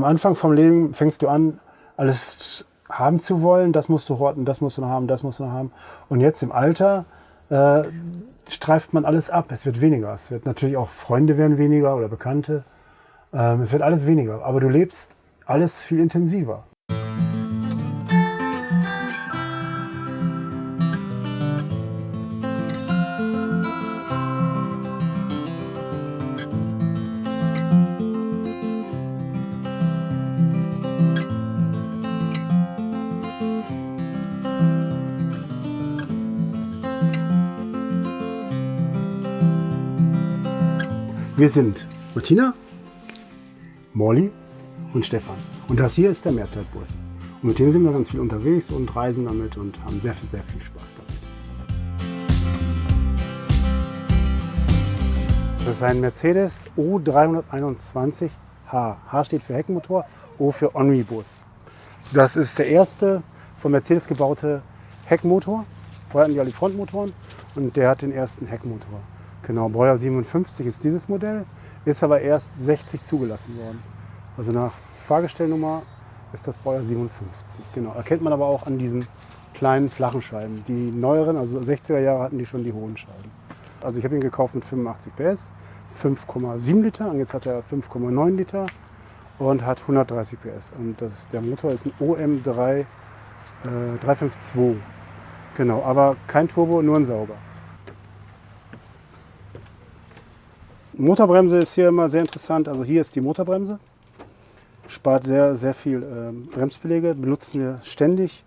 Anfang vom Leben fängst du an, alles haben zu wollen, das musst du horten, das musst du noch haben, das musst du noch haben. Und jetzt im Alter streift man alles ab. Es wird weniger. Es wird natürlich auch, Freunde werden weniger oder Bekannte. Es wird alles weniger. Aber du lebst alles viel intensiver. Wir sind Martina, Molly und Stefan. Und das hier ist der Mehrzeitbus. Und mit dem sind wir ganz viel unterwegs und reisen damit und haben sehr viel Spaß damit. Das ist ein Mercedes O321H. H steht für Heckmotor, O für Omnibus. Das ist der erste von Mercedes gebaute Heckmotor. Vorher hatten die alle Frontmotoren und der hat den ersten Heckmotor. Genau, Baujahr 57 ist dieses Modell, ist aber erst 60 zugelassen worden. Also nach Fahrgestellnummer ist das Baujahr 57. Genau, erkennt man aber auch an diesen kleinen flachen Scheiben. Die neueren, also 60er Jahre, hatten die schon die hohen Scheiben. Also ich habe ihn gekauft mit 85 PS, 5,7 Liter und jetzt hat er 5,9 Liter und hat 130 PS. Und der Motor ist ein OM3 352. Genau, aber kein Turbo, nur ein Sauger. Motorbremse ist hier immer sehr interessant. Also hier ist die Motorbremse. Spart sehr viel Bremsbeläge. Benutzen wir ständig.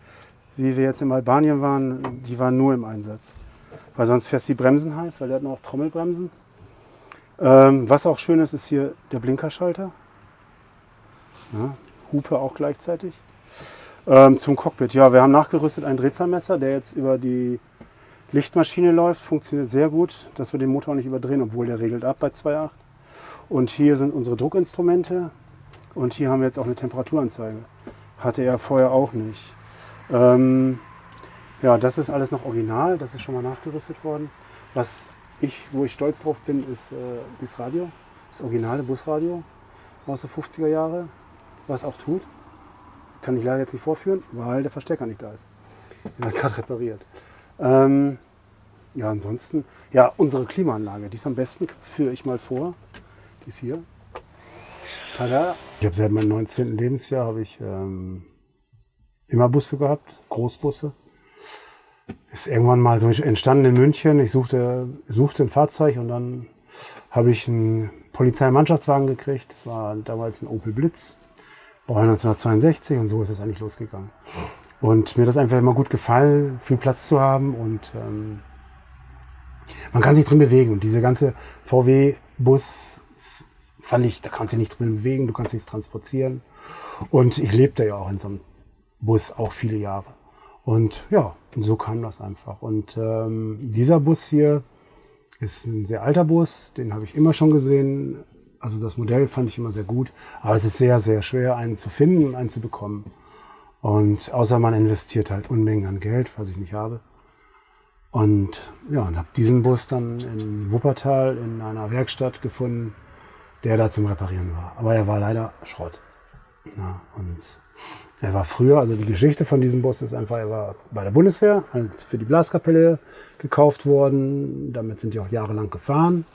Wie wir jetzt in Albanien waren, die waren nur im Einsatz. Weil sonst fährst du die Bremsen heiß, weil der hat noch Trommelbremsen. Was auch schön ist, ist hier der Blinkerschalter. Ja, Hupe auch gleichzeitig. Zum Cockpit. Ja, wir haben nachgerüstet ein Drehzahlmesser, der jetzt über die Lichtmaschine läuft, funktioniert sehr gut, dass wir den Motor nicht überdrehen, obwohl der regelt ab bei 2,8. Und hier sind unsere Druckinstrumente und hier haben wir jetzt auch eine Temperaturanzeige. Hatte er vorher auch nicht. Ja, das ist alles noch original, das ist schon mal nachgerüstet worden. Wo ich stolz drauf bin, ist das Radio, das originale Busradio aus den 50er Jahre, was auch tut. Kann ich leider jetzt nicht vorführen, weil der Verstärker nicht da ist. Den hat gerade repariert. Ja, ansonsten, ja, unsere Klimaanlage, die ist am besten, führe ich mal vor. Die ist hier. Tada. Ich habe seit meinem 19. Lebensjahr habe ich immer Busse gehabt, Großbusse. Ist irgendwann mal so entstanden in München. Ich suchte ein Fahrzeug und dann habe ich einen Polizeimannschaftswagen gekriegt. Das war damals ein Opel Blitz, Baujahr 1962 und so ist es eigentlich losgegangen. Und mir hat das einfach immer gut gefallen, viel Platz zu haben und man kann sich drin bewegen. Und diese ganze VW-Bus fand ich, da kannst du dich nicht drin bewegen, du kannst nichts transportieren. Und ich lebte ja auch in so einem Bus auch viele Jahre. Und ja, so kam das einfach. Und dieser Bus hier ist ein sehr alter Bus, den habe ich immer schon gesehen. Also das Modell fand ich immer sehr gut. Aber es ist sehr schwer, einen zu finden und einen zu bekommen. Und außer man investiert halt Unmengen an Geld, was ich nicht habe. Und ja, und habe diesen Bus dann in Wuppertal in einer Werkstatt gefunden, der da zum Reparieren war. Aber er war leider Schrott. Ja, und er war früher, also die Geschichte von diesem Bus ist einfach, er war bei der Bundeswehr, halt für die Blaskapelle gekauft worden. Damit sind die auch jahrelang gefahren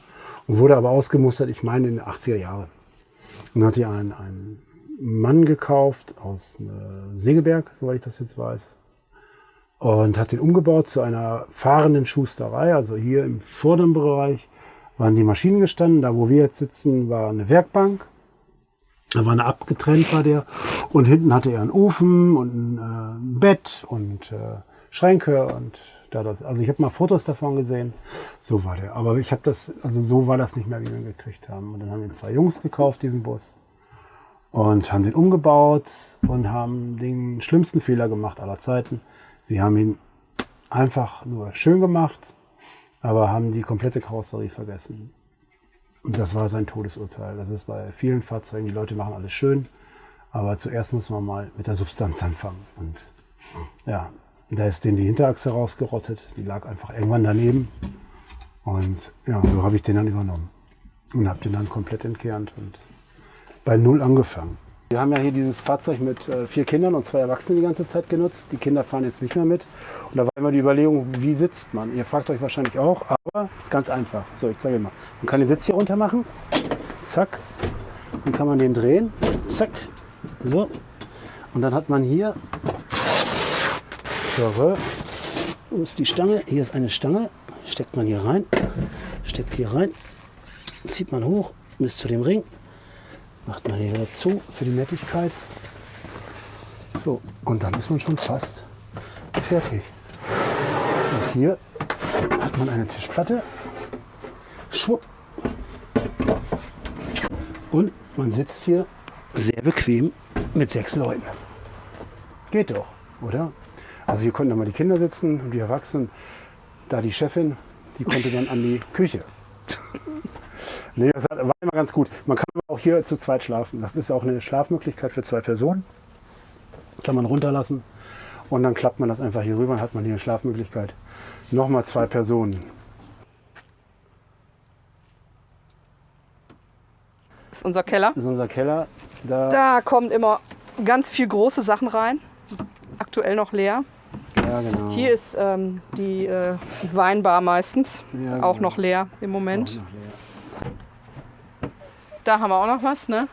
und wurde aber ausgemustert, ich meine in den 80er Jahren. Und dann hat die einen Mann gekauft aus Segeberg, soweit ich das jetzt weiß, und hat den umgebaut zu einer fahrenden Schusterei. Also hier im vorderen Bereich waren die Maschinen gestanden. Da, wo wir jetzt sitzen, war eine Werkbank. Da war eine abgetrennt war der. Und hinten hatte er einen Ofen und ein Bett und Schränke. Und also ich habe mal Fotos davon gesehen. So war der. Aber so war das nicht mehr, wie wir ihn gekriegt haben. Und dann haben wir 2 Jungs gekauft, diesen Bus. Und haben den umgebaut und haben den schlimmsten Fehler gemacht aller Zeiten. Sie haben ihn einfach nur schön gemacht, aber haben die komplette Karosserie vergessen. Und das war sein Todesurteil. Das ist bei vielen Fahrzeugen, die Leute machen alles schön, aber zuerst muss man mal mit der Substanz anfangen. Und ja, da ist denen die Hinterachse rausgerottet, die lag einfach irgendwann daneben. Und ja, so habe ich den dann übernommen und habe den dann komplett entkernt und bei Null angefangen. Wir haben ja hier dieses Fahrzeug mit 4 Kindern und 2 Erwachsenen die ganze Zeit genutzt. Die Kinder fahren jetzt nicht mehr mit. Und da war immer die Überlegung, wie sitzt man? Ihr fragt euch wahrscheinlich auch, aber es ist ganz einfach. So, ich zeige mal. Man kann den Sitz hier runter machen. Zack. Dann kann man den drehen. Zack. So. Und dann hat man hier, wo ist die Stange? Hier ist eine Stange. Steckt man hier rein. Steckt hier rein. Zieht man hoch bis zu dem Ring. Macht man hier dazu für die Nettigkeit. So, und dann ist man schon fast fertig. Und hier hat man eine Tischplatte. Schwupp. Und man sitzt hier sehr bequem mit 6 Leuten. Geht doch, oder? Also hier konnten dann mal die Kinder sitzen und die Erwachsenen. Da die Chefin, die konnte dann an die Küche. Nee, das war immer ganz gut. Man kann aber auch hier zu zweit schlafen. Das ist auch eine Schlafmöglichkeit für 2 Personen. Kann man runterlassen und dann klappt man das einfach hier rüber und hat man hier eine Schlafmöglichkeit. Nochmal 2 Personen. Das ist unser Keller. Das ist unser Keller. Da kommen immer ganz viel große Sachen rein. Aktuell noch leer. Ja, genau. Hier ist die Weinbar meistens. Ja, auch genau. noch leer im Moment. Auch noch leer. Da haben wir auch noch was, ne?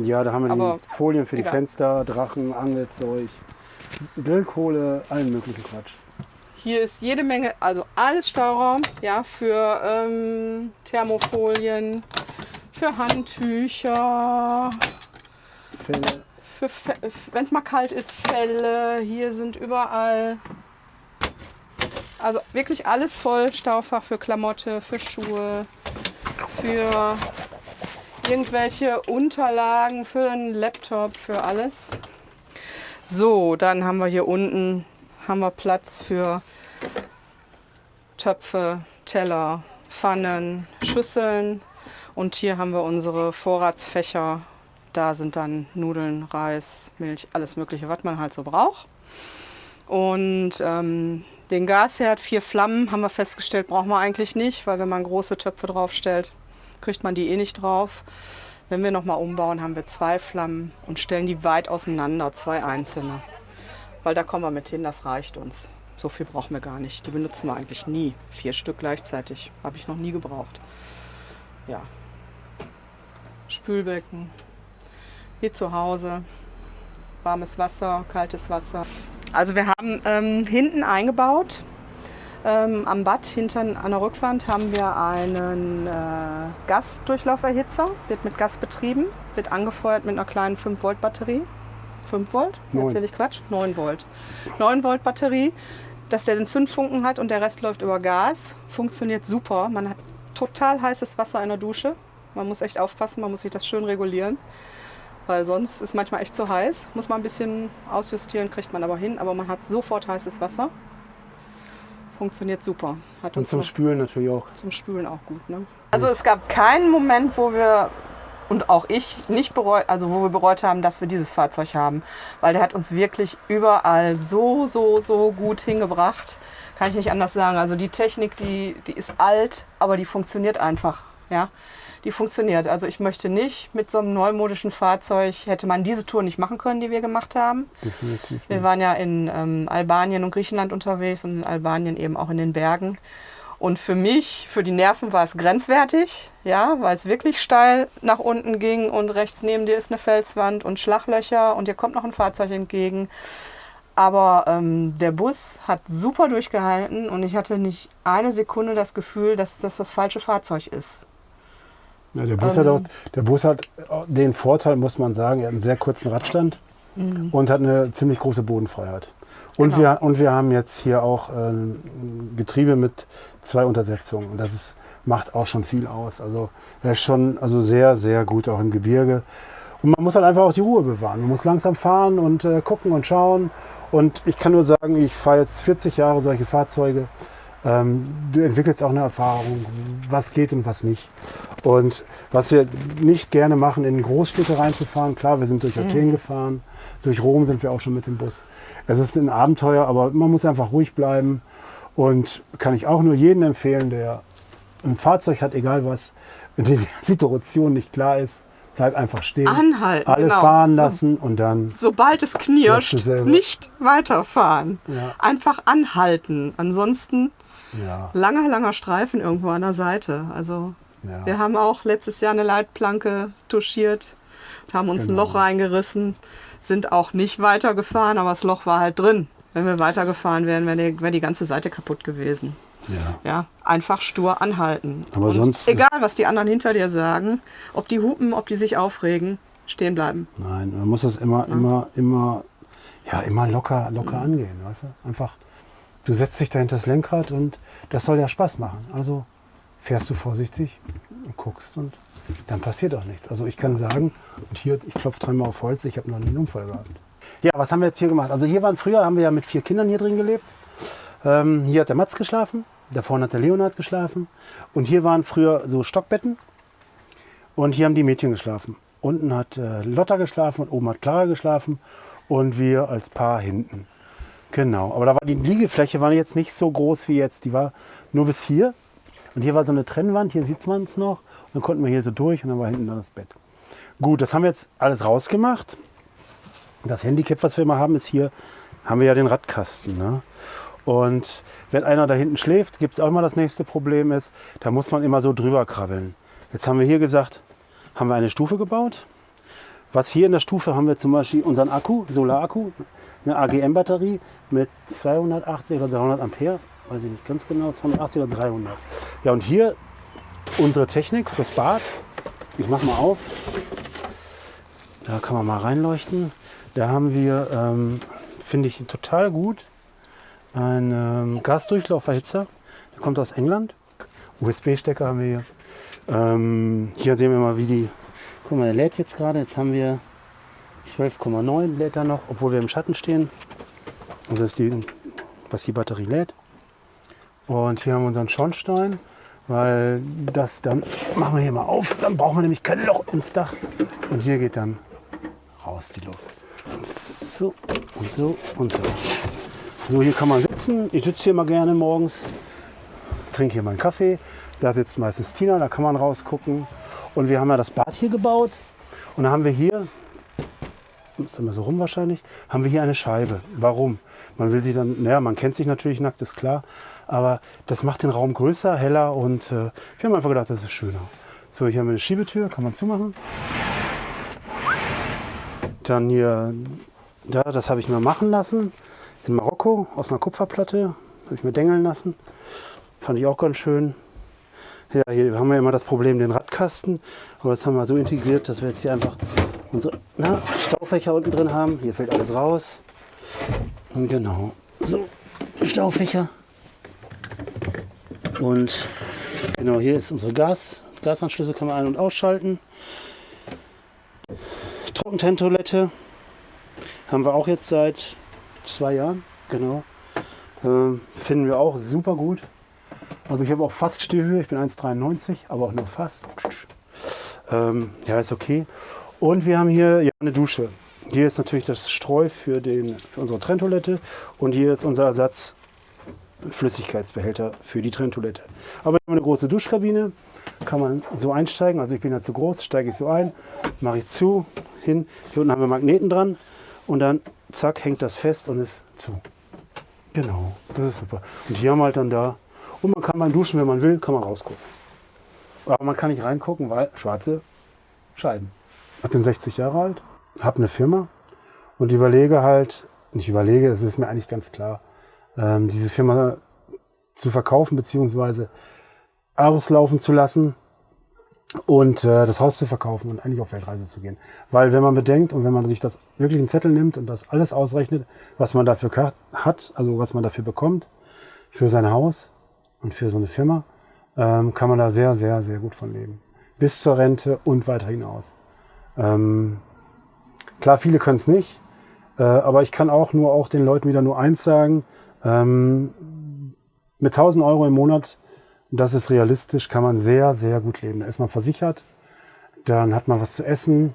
Ja, da haben wir Aber die Folien für die egal. Fenster, Drachen, Angelzeug, Grillkohle, allen möglichen Quatsch. Hier ist jede Menge, also alles Stauraum, ja, für Thermofolien, für Handtücher, Fälle. wenn es mal kalt ist, Felle. Hier sind überall, also wirklich alles voll. Staufach für Klamotte, für Schuhe, für irgendwelche Unterlagen, für einen Laptop, für alles. So, dann haben wir hier unten Platz für Töpfe, Teller, Pfannen, Schüsseln. Und hier haben wir unsere Vorratsfächer. Da sind dann Nudeln, Reis, Milch, alles Mögliche, was man halt so braucht. Und den Gasherd, 4 Flammen, haben wir festgestellt, brauchen wir eigentlich nicht, weil wenn man große Töpfe draufstellt, kriegt man die eh nicht drauf. Wenn wir nochmal umbauen, haben wir 2 Flammen und stellen die weit auseinander, 2 einzelne. Weil da kommen wir mit hin, das reicht uns. So viel brauchen wir gar nicht. Die benutzen wir eigentlich nie. 4 Stück gleichzeitig. Habe ich noch nie gebraucht. Ja. Spülbecken. Hier zu Hause. Warmes Wasser, kaltes Wasser. Also wir haben hinten eingebaut, am Bad, hinten an der Rückwand, haben wir einen Gasdurchlauferhitzer. Wird mit Gas betrieben, wird angefeuert mit einer kleinen 5-Volt-Batterie. 5 Volt? Erzähle ich Quatsch? 9 Volt. 9 Volt Batterie, dass der den Zündfunken hat und der Rest läuft über Gas. Funktioniert super. Man hat total heißes Wasser in der Dusche. Man muss echt aufpassen, man muss sich das schön regulieren. Weil sonst ist manchmal echt zu heiß. Muss man ein bisschen ausjustieren, kriegt man aber hin. Aber man hat sofort heißes Wasser. Funktioniert super. Hat Und uns zum Spülen natürlich auch. zum Spülen auch gut. Ne? Also es gab keinen Moment, wo wir und auch ich nicht bereut, also wo wir bereut haben, dass wir dieses Fahrzeug haben, weil der hat uns wirklich überall so gut hingebracht. Kann ich nicht anders sagen. Also die Technik, die ist alt, aber die funktioniert einfach. Ja, die funktioniert. Also ich möchte nicht mit so einem neumodischen Fahrzeug, hätte man diese Tour nicht machen können, die wir gemacht haben. Definitiv. Wir waren ja in Albanien und Griechenland unterwegs und in Albanien eben auch in den Bergen. Und für mich, für die Nerven war es grenzwertig, ja, weil es wirklich steil nach unten ging und rechts neben dir ist eine Felswand und Schlaglöcher und dir kommt noch ein Fahrzeug entgegen. Aber der Bus hat super durchgehalten und ich hatte nicht eine Sekunde das Gefühl, dass das das falsche Fahrzeug ist. Ja, der Bus hat den Vorteil, muss man sagen, er hat einen sehr kurzen Radstand und hat eine ziemlich große Bodenfreiheit. Und, Genau. wir haben jetzt hier auch Getriebe mit 2 Untersetzungen. Und das macht auch schon viel aus. Also er ist schon sehr, sehr gut auch im Gebirge. Und man muss halt einfach auch die Ruhe bewahren. Man muss langsam fahren und gucken und schauen. Und ich kann nur sagen, ich fahre jetzt 40 Jahre solche Fahrzeuge. Du entwickelst auch eine Erfahrung, was geht und was nicht. Und was wir nicht gerne machen, in Großstädte reinzufahren. Klar, wir sind durch Athen gefahren, durch Rom sind wir auch schon mit dem Bus. Es ist ein Abenteuer, aber man muss einfach ruhig bleiben. Und kann ich auch nur jedem empfehlen, der ein Fahrzeug hat, egal was, in dem die Situation nicht klar ist, bleib einfach stehen. Anhalten, Alle genau. fahren So. lassen und dann... Sobald es knirscht, Lässt du selber. nicht weiterfahren. Ja. Einfach anhalten. Ansonsten Ja, langer Streifen irgendwo an der Seite. Also ja. wir haben auch letztes Jahr eine Leitplanke touchiert, haben uns ein Genau. Loch reingerissen, sind auch nicht weitergefahren, aber das Loch war halt drin. Wenn wir weitergefahren wären, wäre die ganze Seite kaputt gewesen. Ja. Ja, einfach stur anhalten. Aber Und sonst- egal, was die anderen hinter dir sagen, ob die hupen, ob die sich aufregen, stehen bleiben. Nein, man muss das immer locker angehen, weißt du? Einfach, du setzt dich da hinter das Lenkrad und das soll ja Spaß machen. Also fährst du vorsichtig und guckst und dann passiert auch nichts. Also ich kann sagen, und hier, ich klopfe dreimal auf Holz, ich habe noch nie einen Unfall gehabt. Ja, was haben wir jetzt hier gemacht? Also früher haben wir ja mit 4 Kindern hier drin gelebt. Hier hat der Mats geschlafen, da vorne hat der Leonhard geschlafen und hier waren früher so Stockbetten und hier haben die Mädchen geschlafen. Unten hat Lotta geschlafen und oben hat Clara geschlafen und wir als Paar hinten. Genau, aber da war die Liegefläche war jetzt nicht so groß wie jetzt, die war nur bis hier und hier war so eine Trennwand, hier sieht man es noch, und dann konnten wir hier so durch und dann war hinten dann das Bett. Gut, das haben wir jetzt alles rausgemacht. Das Handicap, was wir immer haben, ist hier, haben wir ja den Radkasten. Ne? Und wenn einer da hinten schläft, gibt es auch immer das nächste Problem ist, da muss man immer so drüber krabbeln. Jetzt haben wir hier gesagt, haben wir eine Stufe gebaut. Was hier in der Stufe haben wir zum Beispiel unseren Akku, Solarakku, eine AGM-Batterie mit 280 oder 300 Ampere, weiß ich nicht ganz genau, 280 oder 300. Ja, und hier unsere Technik fürs Bad. Ich mache mal auf. Da kann man mal reinleuchten. Da haben wir, finde ich total gut, einen Gasdurchlaufverhitzer. Der kommt aus England. USB-Stecker haben wir hier. Hier sehen wir mal, wie die... Guck mal, der lädt jetzt gerade. Jetzt haben wir 12,9 lädt er noch, obwohl wir im Schatten stehen. Also das ist die, was die Batterie lädt. Und hier haben wir unseren Schornstein, weil das dann... Machen wir hier mal auf. Dann brauchen wir nämlich kein Loch ins Dach. Und hier geht dann raus die Luft. So und so und so. So, hier kann man sitzen. Ich sitze hier mal gerne morgens, trinke hier meinen Kaffee. Da sitzt meistens Tina, da kann man rausgucken. Und wir haben ja das Bad hier gebaut. Und dann haben wir hier, ist immer so rum wahrscheinlich, haben wir hier eine Scheibe. Warum? Man will sich dann, naja, man kennt sich natürlich nackt, ist klar. Aber das macht den Raum größer, heller und wir haben einfach gedacht, das ist schöner. So, hier haben wir eine Schiebetür, kann man zumachen. Dann hier, ja, das habe ich mir machen lassen. In Marokko aus einer Kupferplatte. Habe ich mir dengeln lassen. Fand ich auch ganz schön. Ja, hier haben wir immer das Problem, den Radkasten. Aber das haben wir so integriert, dass wir jetzt hier einfach unsere Staufächer unten drin haben. Hier fällt alles raus. Und genau, so Staufächer. Und genau, hier ist unsere Gasanschlüsse, kann man ein- und ausschalten. Trockentrenntoilette haben wir auch jetzt seit 2 Jahren, genau. Finden wir auch super gut. Also ich habe auch fast Stehhöhe, ich bin 1,93, aber auch nur fast. Ja, ist okay. Und wir haben hier ja, eine Dusche. Hier ist natürlich das Streu für unsere Trenntoilette und hier ist unser Ersatzflüssigkeitsbehälter für die Trenntoilette. Aber wir haben eine große Duschkabine, kann man so einsteigen. Also ich bin ja zu groß, steige ich so ein, mache ich zu, hin. Hier unten haben wir Magneten dran und dann zack, hängt das fest und ist zu. Genau, das ist super. Und hier haben wir halt dann da, und man kann beim Duschen, wenn man will, kann man rausgucken. Aber man kann nicht reingucken, weil schwarze Scheiben. Ich bin 60 Jahre alt, habe eine Firma und es ist mir eigentlich ganz klar, diese Firma zu verkaufen bzw. auslaufen zu lassen und das Haus zu verkaufen und eigentlich auf Weltreise zu gehen. Weil wenn man bedenkt und wenn man sich das wirklich einen Zettel nimmt und das alles ausrechnet, was man dafür hat, also was man dafür bekommt, für sein Haus und für so eine Firma, kann man da sehr, sehr, sehr gut von leben. Bis zur Rente und weiter hinaus. Klar, viele können es nicht, aber ich kann auch den Leuten wieder nur eins sagen, mit 1.000 Euro im Monat, das ist realistisch, kann man sehr, sehr gut leben. Da ist man versichert, dann hat man was zu essen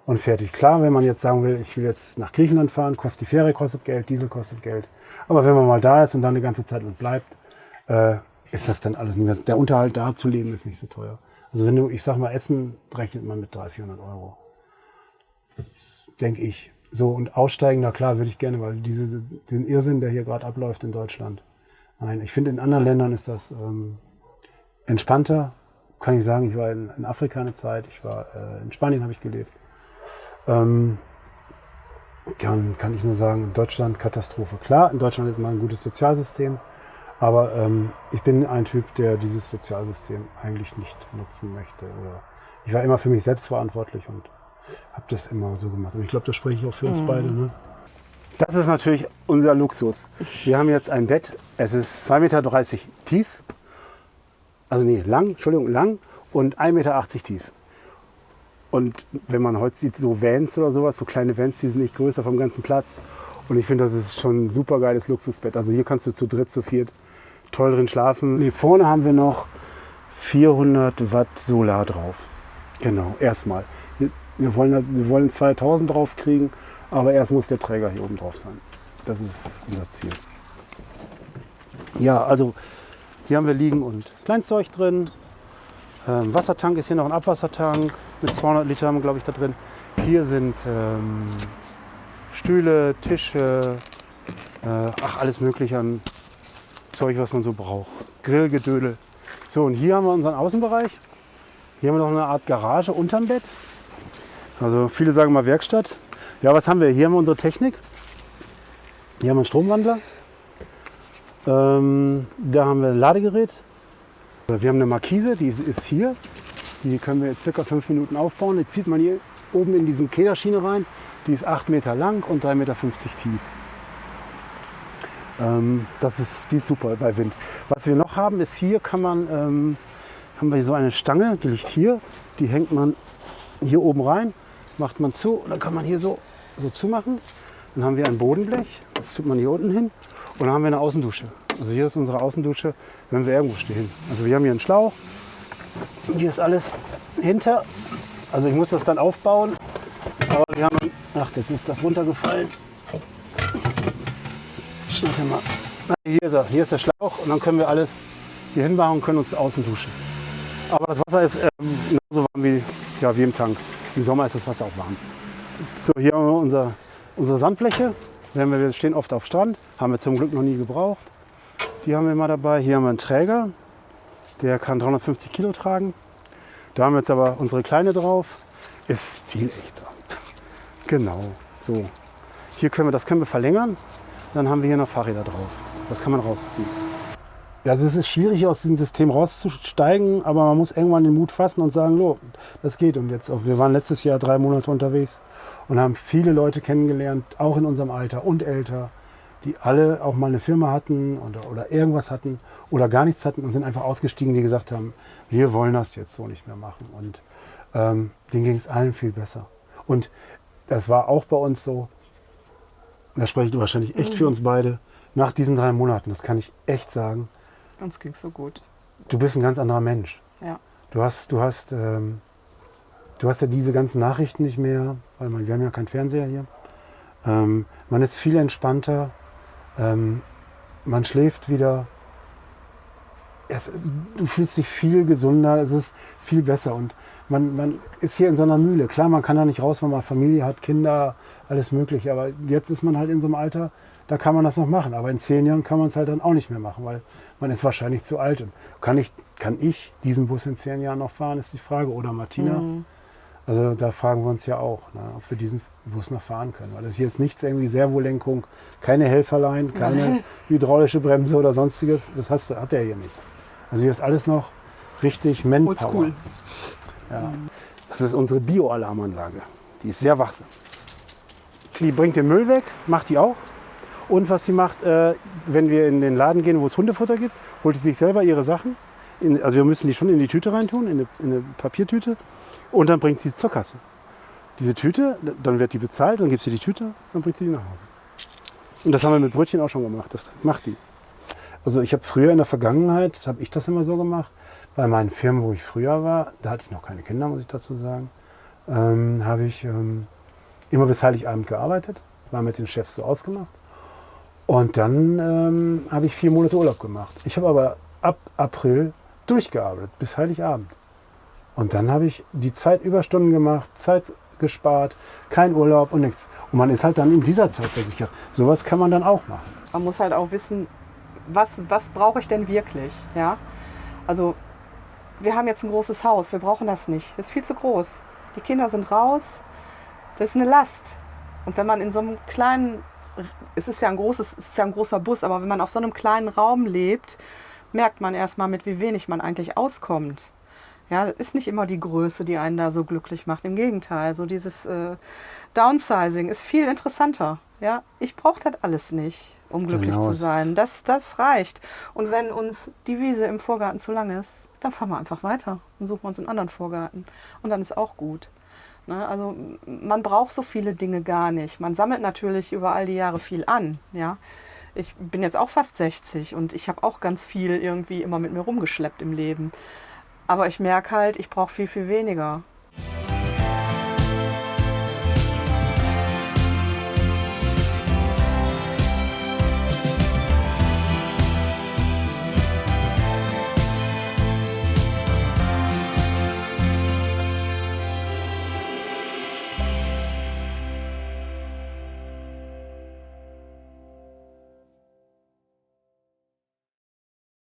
und fertig. Klar, wenn man jetzt sagen will, ich will jetzt nach Griechenland fahren, die Fähre kostet Geld, Diesel kostet Geld. Aber wenn man mal da ist und dann eine ganze Zeit mit bleibt, ist das dann alles, der Unterhalt da zu leben ist nicht so teuer. Also wenn du, ich sag mal, Essen rechnet man mit 300, 400 Euro. Denke ich. So, und aussteigen, na klar, würde ich gerne, weil den Irrsinn, der hier gerade abläuft in Deutschland. Nein, ich finde, in anderen Ländern ist das entspannter. Kann ich sagen, ich war in Afrika eine Zeit, ich war in Spanien, habe ich gelebt. Kann ich nur sagen, in Deutschland Katastrophe. Klar, in Deutschland hat man ein gutes Sozialsystem, aber ich bin ein Typ, der dieses Sozialsystem eigentlich nicht nutzen möchte. Oder ich war immer für mich selbst verantwortlich und habe das immer so gemacht. Und ich glaube, das spreche ich auch für uns beide. Ne? Das ist natürlich unser Luxus. Wir haben jetzt ein Bett, es ist 2,30 Meter tief, also nee, lang und 1,80 Meter tief. Und wenn man heute sieht, so Vans oder sowas, so kleine Vans, die sind nicht größer vom ganzen Platz. Und ich finde, das ist schon ein super geiles Luxusbett. Also hier kannst du zu dritt, zu viert toll drin schlafen. Nee, vorne haben wir noch 400 Watt Solar drauf. Genau, erstmal. Wir wollen 2000 drauf kriegen, aber erst muss der Träger hier oben drauf sein. Das ist unser Ziel. Ja, also hier haben wir Liegen- und Kleinzeug drin. Wassertank ist hier noch ein Abwassertank. Mit 200 Liter haben wir, glaube ich, da drin. Hier sind Stühle, Tische, alles mögliche an Zeug, was man so braucht. Grillgedödel. So, und hier haben wir unseren Außenbereich. Hier haben wir noch eine Art Garage unterm Bett. Also viele sagen mal Werkstatt. Ja, was haben wir? Hier haben wir unsere Technik. Hier haben wir einen Stromwandler. Da haben wir ein Ladegerät. Wir haben eine Markise, die ist hier. Die können wir jetzt circa 5 Minuten aufbauen. Die zieht man hier oben in diesen Kederschiene rein. Die ist 8 Meter lang und 3,50 Meter tief. Die ist super bei Wind. Was wir noch haben, ist hier haben wir so eine Stange, die liegt hier. Die hängt man hier oben rein, macht man zu und dann kann man hier so zumachen. Dann haben wir ein Bodenblech, das tut man hier unten hin. Und dann haben wir eine Außendusche. Also hier ist unsere Außendusche, wenn wir irgendwo stehen. Also wir haben hier einen Schlauch. Hier ist alles hinter. Also ich muss das dann aufbauen. Aber wir haben... Ach, jetzt ist das runtergefallen. Warte mal. Hier ist er. Hier ist der Schlauch. Und dann können wir alles hier hinbauen und können uns außen duschen. Aber das Wasser ist genauso warm wie im Tank. Im Sommer ist das Wasser auch warm. So, hier haben wir unsere Sandbleche. Wir stehen oft auf Strand. Haben wir zum Glück noch nie gebraucht. Die haben wir immer dabei. Hier haben wir einen Träger. Der kann 350 Kilo tragen. Da haben wir jetzt aber unsere Kleine drauf. Ist stilechter. Genau, so. Hier können wir verlängern. Dann haben wir hier noch Fahrräder drauf. Das kann man rausziehen. Ja, also es ist schwierig, aus diesem System rauszusteigen, aber man muss irgendwann den Mut fassen und sagen, das geht. Und wir waren letztes Jahr 3 Monate unterwegs und haben viele Leute kennengelernt, auch in unserem Alter und älter, die alle auch mal eine Firma hatten oder irgendwas hatten oder gar nichts hatten und sind einfach ausgestiegen, die gesagt haben, wir wollen das jetzt so nicht mehr machen. Und denen ging es allen viel besser. Und das war auch bei uns so, da spreche ich wahrscheinlich echt für uns beide, nach diesen 3 Monaten, das kann ich echt sagen. Uns ging es so gut. Du bist ein ganz anderer Mensch. Ja. Du hast ja diese ganzen Nachrichten nicht mehr, weil wir haben ja keinen Fernseher hier. Man ist viel entspannter, man schläft wieder. Du fühlst dich viel gesünder, es ist viel besser und man ist hier in so einer Mühle. Klar, man kann da nicht raus, wenn man Familie hat, Kinder, alles mögliche. Aber jetzt ist man halt in so einem Alter, da kann man das noch machen. Aber in 10 Jahren kann man es halt dann auch nicht mehr machen, weil man ist wahrscheinlich zu alt. Und kann ich diesen Bus in 10 Jahren noch fahren, ist die Frage. Oder Martina. Mhm. Also da fragen wir uns ja auch, ob wir diesen Bus noch fahren können. Weil das hier ist nichts, irgendwie Servolenkung, keine Helferlein, keine hydraulische Bremse oder sonstiges. Das hat er hier nicht. Also hier ist alles noch richtig Manpower. Oldschool. Ja. Das ist unsere Bio-Alarmanlage. Die ist sehr wachsam. Die bringt den Müll weg, macht die auch. Und was sie macht, wenn wir in den Laden gehen, wo es Hundefutter gibt, holt sie sich selber ihre Sachen. Also wir müssen die schon in die Tüte reintun, in eine Papiertüte. Und dann bringt sie zur Kasse. Diese Tüte, dann wird die bezahlt, dann gibt sie die Tüte, dann bringt sie die nach Hause. Und das haben wir mit Brötchen auch schon gemacht. Das macht die. Also ich habe früher in der Vergangenheit, habe ich das immer so gemacht, bei meinen Firmen, wo ich früher war, da hatte ich noch keine Kinder, muss ich dazu sagen, habe ich immer bis Heiligabend gearbeitet, war mit den Chefs so ausgemacht. Und dann habe ich 4 Monate Urlaub gemacht. Ich habe aber ab April durchgearbeitet, bis Heiligabend. Und dann habe ich die Zeit Überstunden gemacht, Zeit gespart, kein Urlaub und nichts. Und man ist halt dann in dieser Zeit versichert. Sowas kann man dann auch machen. Man muss halt auch wissen, was brauche ich denn wirklich? Ja? Also wir haben jetzt ein großes Haus, wir brauchen das nicht. Das ist viel zu groß. Die Kinder sind raus, das ist eine Last. Und wenn man in so einem kleinen, es ist ja ein großer Bus, aber wenn man auf so einem kleinen Raum lebt, merkt man erstmal, mit wie wenig man eigentlich auskommt. Ja, das ist nicht immer die Größe, die einen da so glücklich macht. Im Gegenteil, so dieses Downsizing ist viel interessanter. Ja, ich brauche das alles nicht, um glücklich zu sein. Das reicht. Und wenn uns die Wiese im Vorgarten zu lang ist, dann fahren wir einfach weiter und suchen uns einen anderen Vorgarten. Und dann ist auch gut. Ne? Also man braucht so viele Dinge gar nicht. Man sammelt natürlich über all die Jahre viel an. Ja? Ich bin jetzt auch fast 60 und ich habe auch ganz viel irgendwie immer mit mir rumgeschleppt im Leben. Aber ich merke halt, ich brauche viel, viel weniger.